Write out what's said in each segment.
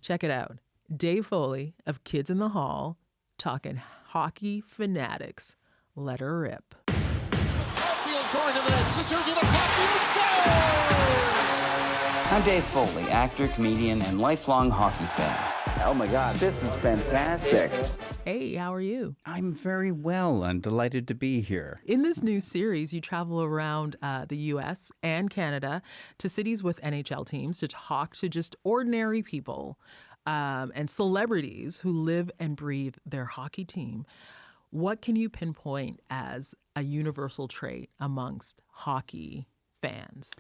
Check it out. Dave Foley of Kids in the Hall talking hockey fanatics. Let her rip. Outfield going to the net. Scissor to the puck. Scores! I'm Dave Foley, actor, comedian, and lifelong hockey fan. Oh my God, this is fantastic. Hey, how are you? I'm very well. I'm delighted to be here. In this new series, you travel around the U.S. and Canada to cities with NHL teams to talk to just ordinary people and celebrities who live and breathe their hockey team. What can you pinpoint as a universal trait amongst hockey fans?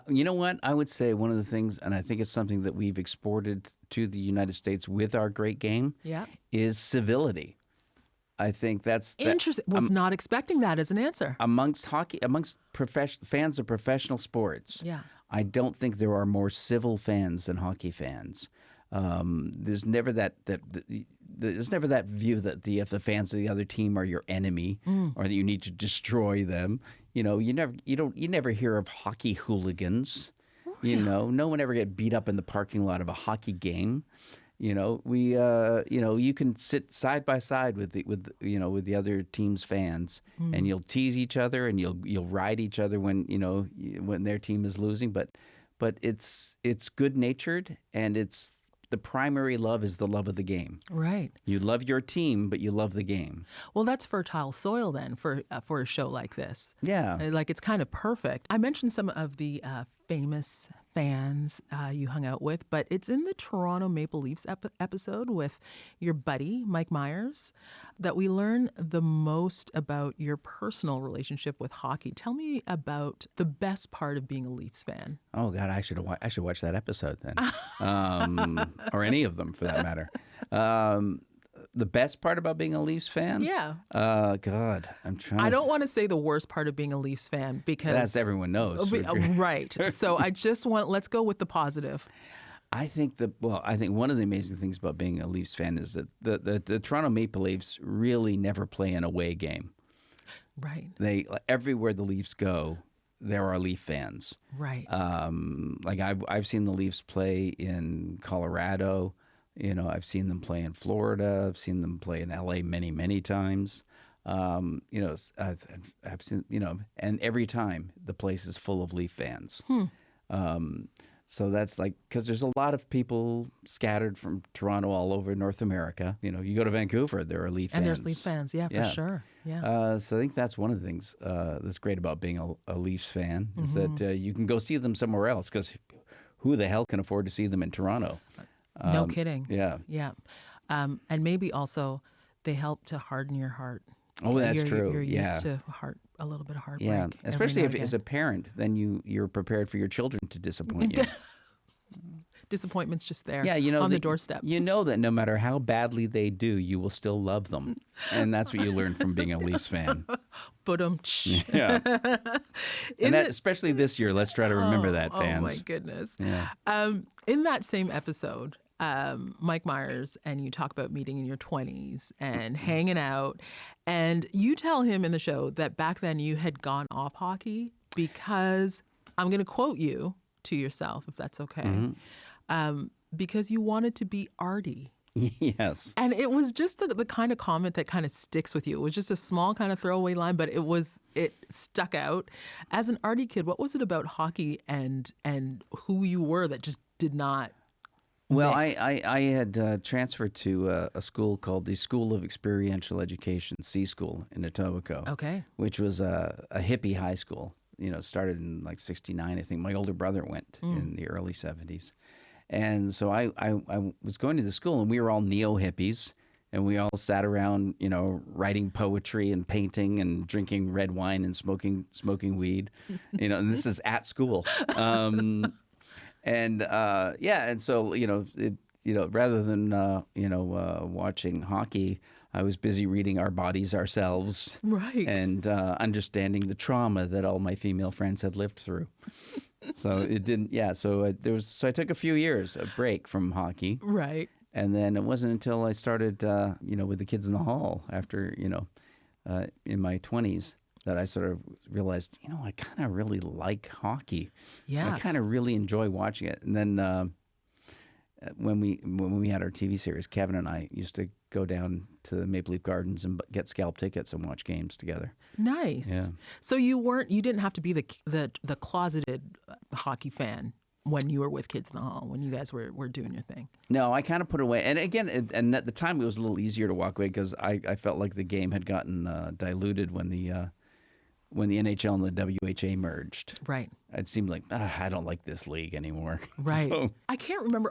You know what? I would say one of the things, and I think it's something that we've exported to the United States with our great game, is civility. I think that's interesting. Was not expecting that as an answer. Amongst fans of professional sports, I don't think there are more civil fans than hockey fans. There's never that view that the fans of the other team are your enemy or that you need to destroy them. You know, you never hear of hockey hooligans. You know, no one ever get beat up in the parking lot of a hockey game. You know, you can sit side by side with the other team's fans, and you'll tease each other and you'll ride each other when their team is losing. But it's good natured, and the primary love is the love of the game. Right. You love your team, but you love the game. Well, that's fertile soil then for a show like this. Yeah. Like it's kind of perfect. I mentioned some of the famous fans you hung out with, but it's in the Toronto Maple Leafs episode with your buddy, Mike Myers, that we learn the most about your personal relationship with hockey. Tell me about the best part of being a Leafs fan. Oh, God, I should watch that episode then. Or any of them, for that matter. The best part about being a Leafs fan? Yeah. God, I'm trying. I don't want to say the worst part of being a Leafs fan because that's everyone knows. Right. So let's go with the positive. I think one of the amazing things about being a Leafs fan is that the Toronto Maple Leafs really never play an away game. Right. Everywhere the Leafs go, there are Leaf fans. Right. Like I've seen the Leafs play in Colorado. You know, I've seen them play in Florida. I've seen them play in LA many, many times. I've seen, and every time the place is full of Leaf fans. So that's because there's a lot of people scattered from Toronto all over North America. You know, you go to Vancouver, there are Leaf fans. And there's Leaf fans, for sure. Yeah. So I think that's one of the things that's great about being a Leafs fan is that you can go see them somewhere else because who the hell can afford to see them in Toronto? No kidding. Yeah. Yeah. And maybe also they help to harden your heart. Oh, that's true. You're used to a little bit of heartbreak. Yeah, especially as a parent, then you're prepared for your children to disappoint you. Disappointment's just there on the doorstep. You know that no matter how badly they do, you will still love them. And that's what you learn from being a Leafs fan. Yeah. And especially this year, let's try to remember that, fans. Oh, my goodness. Yeah. In that same episode, Mike Myers and you talk about meeting in your 20s and hanging out. And you tell him in the show that back then you had gone off hockey because, I'm going to quote you to yourself, if that's okay, because you wanted to be arty. Yes. And it was just the kind of comment that kind of sticks with you. It was just a small kind of throwaway line, but it stuck out. As an arty kid, what was it about hockey and who you were that just did not Well, mix? I had transferred to a school called the School of Experiential Education, C School in Etobicoke. Okay. Which was a hippie high school. You know, started in like 1969, I think. My older brother went in the early 1970s. And so I was going to the school, and we were all neo-hippies, and we all sat around, writing poetry and painting and drinking red wine and smoking weed. And this is at school. And so, rather than, watching hockey, I was busy reading Our Bodies, Ourselves. Right. And understanding the trauma that all my female friends had lived through. So it didn't, so I took a few years, a break from hockey. Right. And then it wasn't until I started, with the Kids in the Hall after, in my 20s that I sort of realized, I kind of really like hockey. Yeah. I kind of really enjoy watching it. And then when we had our TV series, Kevin and I used to go down to the Maple Leaf Gardens and get scalp tickets and watch games together. Nice. Yeah. So you didn't have to be the closeted hockey fan when you were with Kids in the Hall, when you guys were doing your thing. No, I kind of put it away. And again, and at the time it was a little easier to walk away because I felt like the game had gotten diluted when the NHL and the WHA merged. Right. It seemed like, I don't like this league anymore. Right. So, I can't remember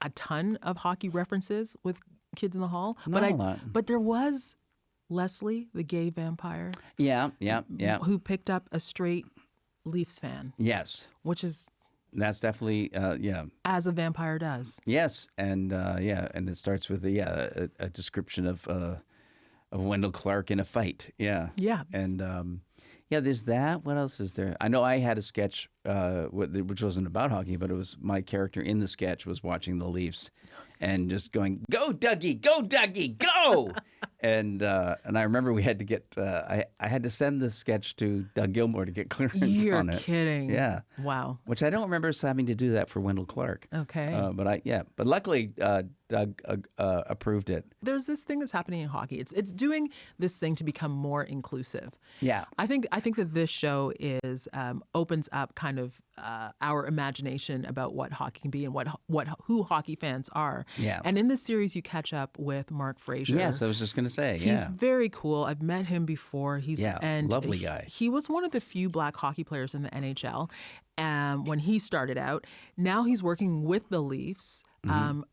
a ton of hockey references with Kids in the Hall, Not a lot. but there was Leslie, the gay vampire, yeah. who picked up a straight Leafs fan, Yes. which is That's definitely, as a vampire does. Yes. And and it starts with a description of Wendell Clark in a fight. Yeah. Yeah. And there's that. What else is there? I know I had a sketch which wasn't about hockey, but it was my character in the sketch was watching the Leafs and just going, "Go Dougie, go!" and I remember we had to get I had to send the sketch to Doug Gilmore to get clearance You're on it. kidding. Yeah. Wow. Which I don't remember us having to do that for Wendell Clark. Okay. But luckily Doug approved it. There's this thing that's happening in hockey. It's doing this thing to become more inclusive. Yeah. I think that this show is opens up kind of our imagination about what hockey can be and who hockey fans are. Yeah. And in this series, you catch up with Mark Fraser. Yes, I was just going to say. He's very cool. I've met him before. Lovely guy. He was one of the few black hockey players in the NHL when he started out. Now he's working with the Leafs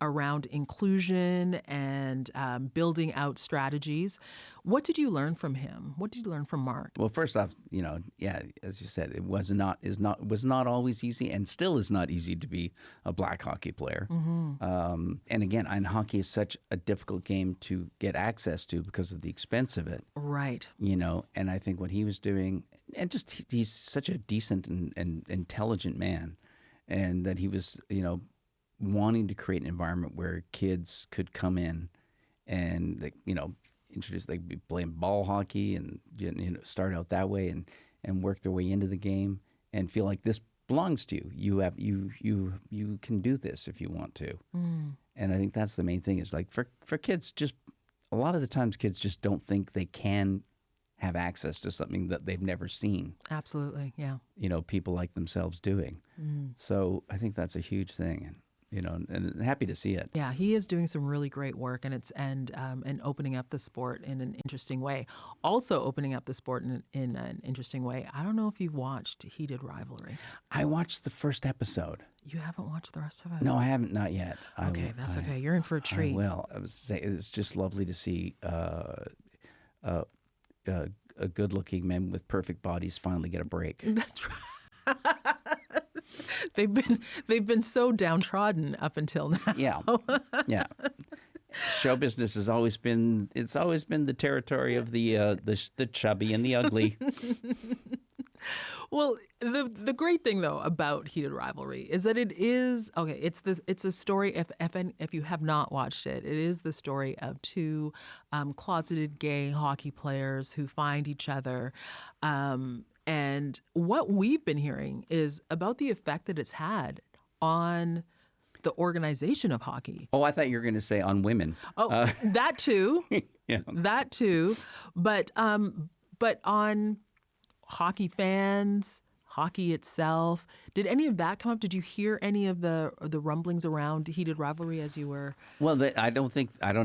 around inclusion and building out strategies. What did you learn from him? What did you learn from Mark? Well, first off, as you said, it was not always easy, and still is not easy to be a black hockey player. And again, and hockey is such a difficult game to get access to because of the expense of it. Right. And I think what he was doing, and just he's such a decent and intelligent man, and that he was, wanting to create an environment where kids could come in and, introduce, they'd be playing ball hockey and start out that way and work their way into the game and feel like this belongs to you. You can do this if you want to. And I think that's the main thing is like for kids, just a lot of the times kids just don't think they can have access to something that they've never seen. Absolutely. Yeah. People like themselves doing. So I think that's a huge thing. And happy to see it. Yeah, he is doing some really great work, and and opening up the sport in an interesting way. Also, opening up the sport in an interesting way. I don't know if you've watched Heated Rivalry. I watched the first episode. You haven't watched the rest of it? No, I haven't. Not yet. Okay, that's okay. You're in for a treat. I will. It's just lovely to see good-looking men with perfect bodies finally get a break. That's right. They've been so downtrodden up until now. Yeah. Show business has always been the territory of the chubby and the ugly. Well, the great thing though about Heated Rivalry is that it is okay. It's a story. If you have not watched it, it is the story of two closeted gay hockey players who find each other. And what we've been hearing is about the effect that it's had on the organization of hockey. Oh, I thought you were going to say on women. Oh, that too. Yeah. That too. But on hockey fans, hockey itself, did any of that come up? Did you hear any of the rumblings around Heated Rivalry as you were? Well, I don't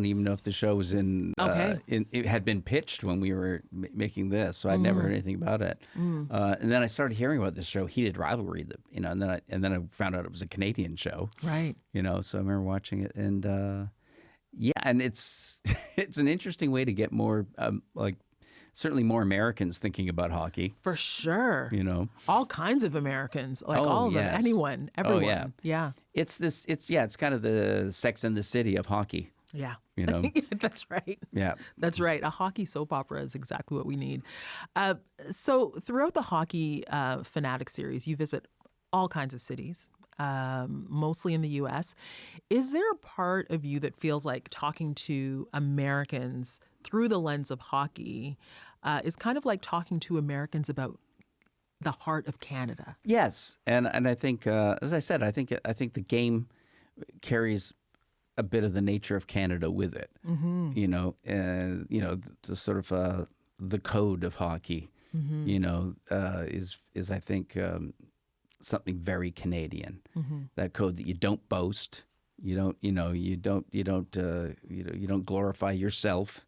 even know if the show was in. Okay. It had been pitched when we were making this, so I'd never heard anything about it. And then I started hearing about this show, Heated Rivalry, and then I found out it was a Canadian show. Right. So I remember watching it, and and it's an interesting way to get more certainly more Americans thinking about hockey. For sure. All kinds of Americans, all of them, anyone, everyone. Oh, yeah. It's kind of the Sex and the City of hockey. Yeah. That's right. Yeah. That's right. A hockey soap opera is exactly what we need. So throughout the hockey Fanatic series, you visit all kinds of cities, mostly in the U.S. Is there a part of you that feels like talking to Americans through the lens of hockey is kind of like talking to Americans about the heart of Canada? Yes, and I think, as I said, I think the game carries a bit of the nature of Canada with it. You know, the sort of the code of hockey. You know, is I think something very Canadian. That code that you don't boast, you don't glorify yourself.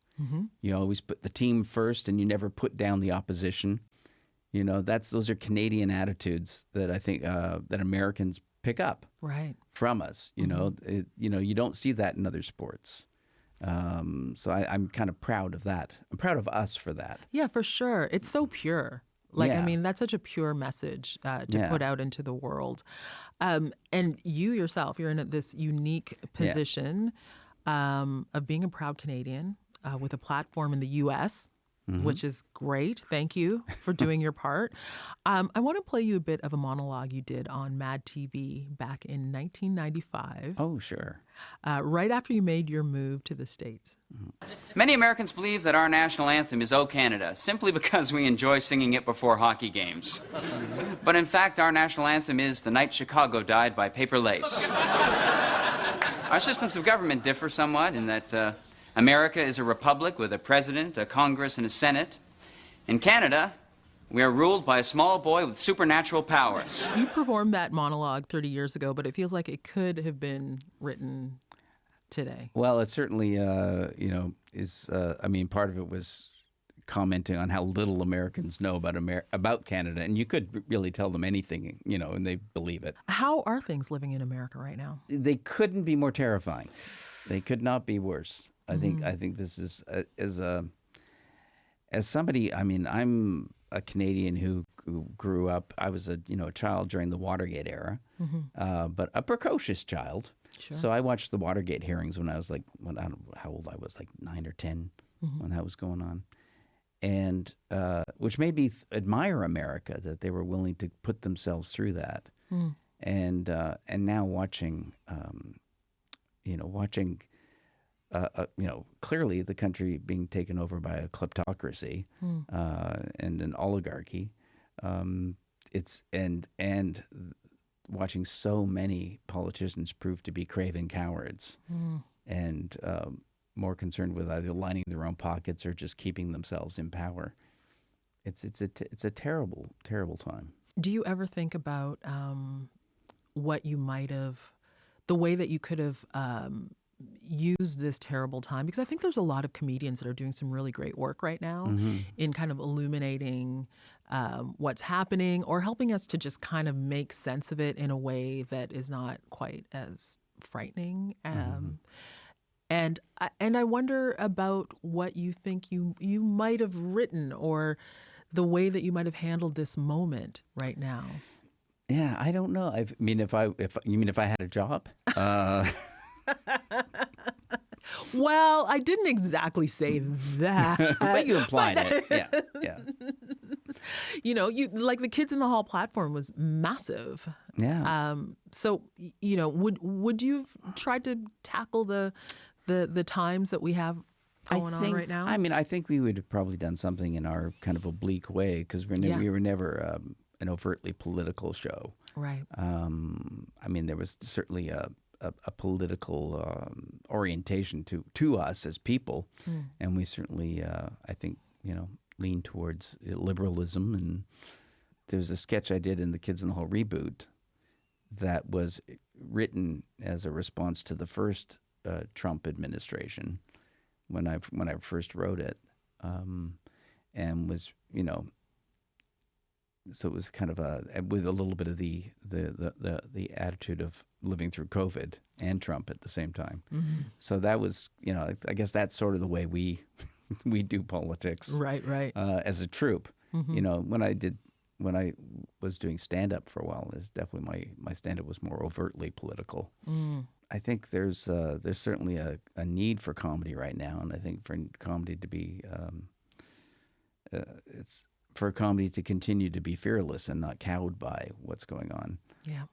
You always put the team first, and you never put down the opposition. You know, those are Canadian attitudes that I think that Americans pick up from us. You know, you don't see that in other sports. So I'm kind of proud of that. I'm proud of us for that. Yeah, for sure. It's so pure. Like, I mean, that's such a pure message to put out into the world. And you yourself, you're in this unique position of being a proud Canadian with a platform in the U.S., which is great. Thank you for doing your part. I want to play you a bit of a monologue you did on Mad TV back in 1995. Oh, sure. Right after you made your move to the States. Many Americans believe that our national anthem is O Canada, simply because we enjoy singing it before hockey games. But in fact, our national anthem is The Night Chicago Died by Paper Lace. Our systems of government differ somewhat in that America is a republic with a president, a Congress, and a Senate. In Canada, we are ruled by a small boy with supernatural powers. You performed that monologue 30 years ago, but it feels like it could have been written today. Well, it certainly, is. I mean, part of it was commenting on how little Americans know about Canada, and you could really tell them anything, and they believe it. How are things living in America right now? They couldn't be more terrifying. They could not be worse. I think this is as somebody. I mean, I'm a Canadian who grew up. I was a child during the Watergate era, but a precocious child. Sure. So I watched the Watergate hearings when I was like, I don't know how old I was, like 9 or 10 when that was going on, and which made me admire America, that they were willing to put themselves through that, and now watching, clearly the country being taken over by a kleptocracy and an oligarchy. It's watching so many politicians prove to be craven cowards and more concerned with either lining their own pockets or just keeping themselves in power. It's a terrible, terrible time. Do you ever think about what you might have, the way that you could have use this terrible time? Because I think there's a lot of comedians that are doing some really great work right now in kind of illuminating what's happening or helping us to just kind of make sense of it in a way that is not quite as frightening. And I wonder about what you think you might have written or the way that you might have handled this moment right now. Yeah, I don't know. I mean, if I had a job. Well, I didn't exactly say that. But you implied it. Yeah. You like the Kids in the Hall platform was massive. Yeah. So, would you have tried to tackle the times that we have going on right now? I mean, I think we would have probably done something in our kind of oblique way because we were never an overtly political show. Right. I mean, there was certainly a political orientation to us as people, and we certainly, I think, lean towards liberalism. And there was a sketch I did in the Kids in the Hall reboot that was written as a response to the first Trump administration when I first wrote it, and was so it was kind of with a little bit of the attitude of living through COVID and Trump at the same time. So that was, I guess that's sort of the way we do politics. Right. As a troupe. When I was doing stand-up for a while, it's definitely my stand-up was more overtly political. I think there's certainly a need for comedy right now, and I think for comedy to be for comedy to continue to be fearless and not cowed by what's going on. Yeah.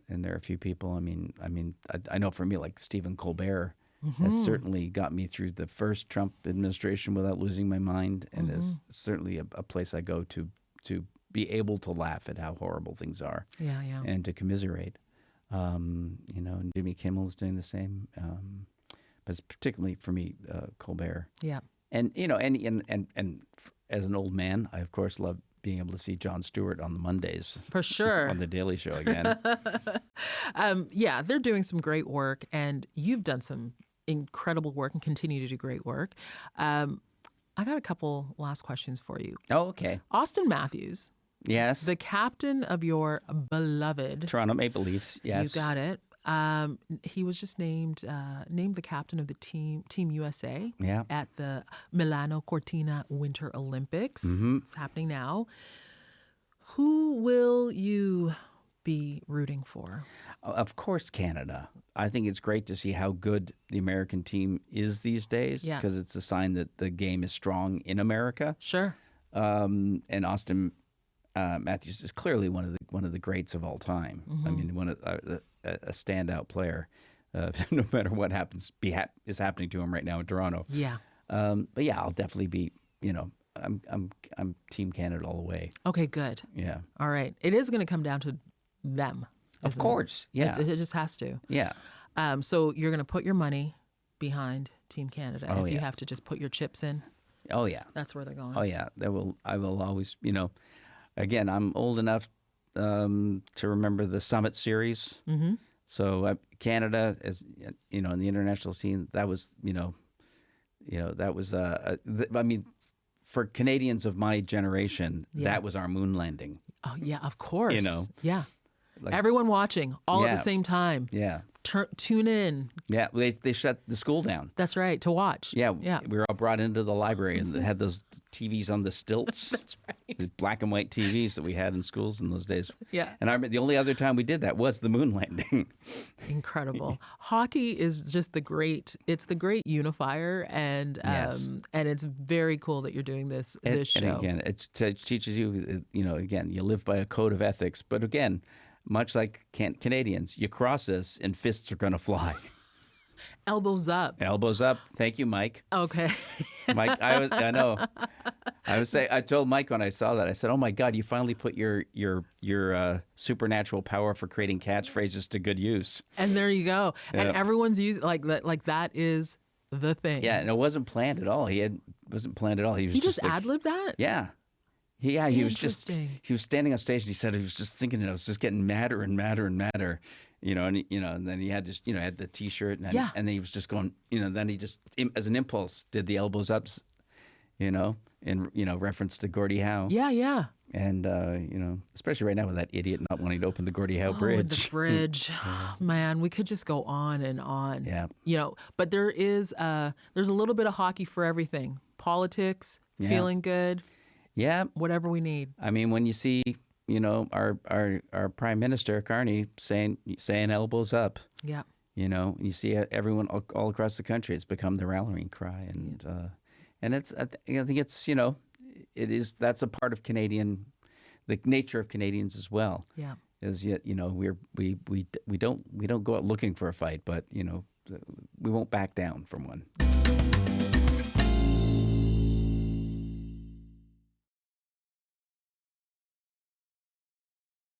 And there are a few people. I know for me, like Stephen Colbert has certainly got me through the first Trump administration without losing my mind, and is certainly a place I go to be able to laugh at how horrible things are. Yeah. And to commiserate. And Jimmy Kimmel's doing the same. But it's particularly for me, Colbert. Yeah. And as an old man, I of course love being able to see Jon Stewart on the Mondays. For sure. On the Daily Show again. Yeah, they're doing some great work, and you've done some incredible work and continue to do great work. I got a couple last questions for you. Oh, okay. Austin Matthews, Yes. the captain of your beloved Toronto Maple Leafs. Yes. You got it. He was just named the captain of the Team USA Yeah. at the Milano Cortina Winter Olympics. It's happening now. Who will you be rooting for? Of course, Canada. I think it's great to see how good the American team is these days Yeah. because it's a sign that the game is strong in America. Sure. And Austin Matthews is clearly one of the greats of all time. I mean, a standout player, no matter what is happening to him right now in Toronto. Yeah. But yeah, I'll definitely be. I'm Team Canada all the way. Okay, good. Yeah. All right. It is going to come down to them. Of isn't it? course. Yeah. It just has to. Yeah. So you're going to put your money behind Team Canada. Oh, If you yeah. have to just put your chips in, Oh yeah. that's where they're going. Oh yeah. I will always. Again, I'm old enough to remember the Summit Series. Mm-hmm. So Canada, as in the international scene, that was that was I mean, for Canadians of my generation, Yeah. that was our moon landing. Oh, yeah, of course. Yeah. Like- Everyone watching all at Yeah. the same time. Yeah. Tune in. Yeah. They shut the school down. That's right, to watch. Yeah. Yeah. We were all brought into the library and they had those TVs on the stilts. That's right. The black and white TVs that we had in schools in those days. Yeah. And I remember the only other time we did that was the moon landing. Incredible. Hockey is just it's the great unifier, and Yes. and it's very cool that you're doing this show. And again, it teaches you, again, you live by a code of ethics. But again, much like Canadians, you cross us and fists are going to fly. Elbows up. Elbows up. Thank you, Mike. Okay. Mike, I know. I told Mike when I saw that, I said, "Oh my God, you finally put your supernatural power for creating catchphrases to good use." And there you go. And Yeah. everyone's using like that is the thing. Yeah, and it wasn't planned at all. Wasn't planned at all. He was He just like, ad-libbed that? Yeah. He Interesting. he was standing on stage and he said he was just thinking it was just getting madder and madder and madder, and then he had just, had the T-shirt and Yeah. and then he was just going, then he just, as an impulse, did the elbows ups, in reference to Gordie Howe. Yeah, yeah. And, especially right now with that idiot not wanting to open the Gordie Howe Oh, Bridge. and the bridge. Man, we could just go on and on. Yeah. But there's a little bit of hockey for everything. Politics, Yeah. feeling good, Yeah. whatever we need. I mean, when you see, our Prime Minister, Carney, saying elbows up, Yeah. you see everyone all across the country. It's become the rallying cry. And it's, I think it's, that's a part of the nature of Canadians as well. Yeah. Is we don't go out looking for a fight, but we won't back down from one.